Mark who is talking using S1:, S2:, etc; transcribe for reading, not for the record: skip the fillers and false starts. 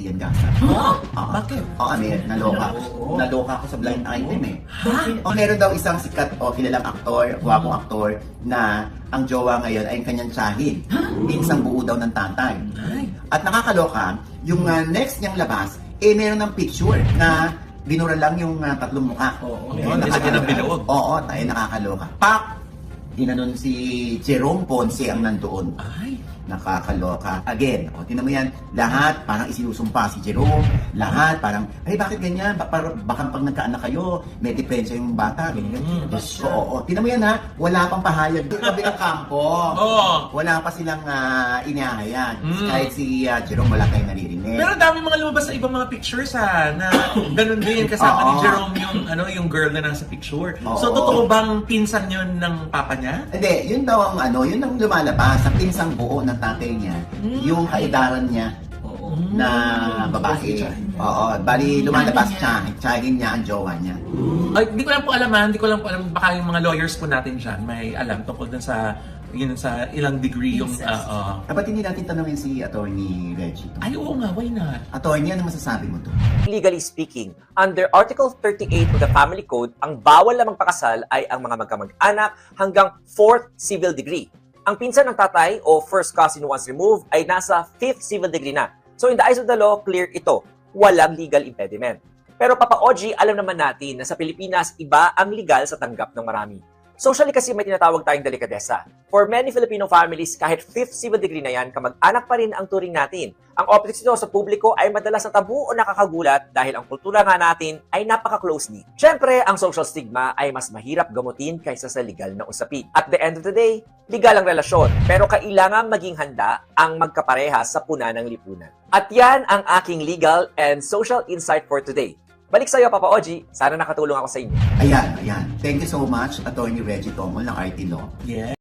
S1: Ian Gasa.
S2: Bakit?
S1: Naloka ako sa blind item eh. Meron daw isang sikat o kilalang aktor, gwapong aktor, na ang jowa ngayon ay kanyang tiyahin. Isang buo daw ng tatay. At nakakaloka, yung next niyang labas, meron ng picture na binura lang yung tatlong mukha.
S2: Nilagyan ng bilog.
S1: Oo, tayo nakakaloka. Ginanon si Jerome Ponce ang nandoon. Nakakaloka. Again, tinan mo yan, lahat parang isinusumpa si Jerome, lahat parang, ay bakit ganyan? Baka pag nagkaanak kayo, may depresya yung bata. Diyos ko, tinan mo yan ha, wala pang pahayag. Sabi ng kampo, wala pa silang inahayag. Kahit si Jerome, wala tayong naririnig.
S2: Pero dami mga lumabas sa ibang mga pictures na ganun din kasama ni Jerome yung girl na nasa picture. So totoo bang pinsan yun ng papa niya?
S1: Hindi, yun daw ang yun ang lumalabas sa pinsang buo ng tatay niya, yung kaidaran niya na babae. Bali lumalabas tiyahin niya ang jowa niya.
S2: Ay, hindi ko lang po alam, baka yung mga lawyers po natin dyan may alam tungkol dun sa ilang degree yung
S1: Dapat hindi natin tanongin si Attorney Reggie.
S2: Ay, oo nga, why not?
S1: Attorney, ano masasabi mo to?
S3: Legally speaking, under Article 38 of the Family Code, ang bawal na magpakasal ay ang mga magkamag-anak hanggang 4th civil degree. Ang pinsan ng tatay o first cousin once removed ay nasa 5th civil degree na. So in the eyes of the law, clear ito. Walang legal impediment. Pero Papa Oji, alam naman natin na sa Pilipinas, iba ang legal sa tanggap ng marami. Socially kasi may tinatawag tayong delikadesa. For many Filipino families, kahit 5th civil degree na yan, kamag-anak pa rin ang turing natin. Ang optics nito sa publiko ay madalas na tabu o nakakagulat dahil ang kultura nga natin ay napaka-close knit. Siyempre, ang social stigma ay mas mahirap gamutin kaysa sa legal na usapin. At the end of the day, legal ang relasyon, pero kailangan maging handa ang magkaparehas sa puna ng lipunan. At yan ang aking legal and social insight for today. Balik sa iyo, Papa Oji. Sana nakatulong ako sa inyo.
S1: Ayan. Thank you so much, Attorney Reggie Tongol ng RT Law.
S2: Yeah.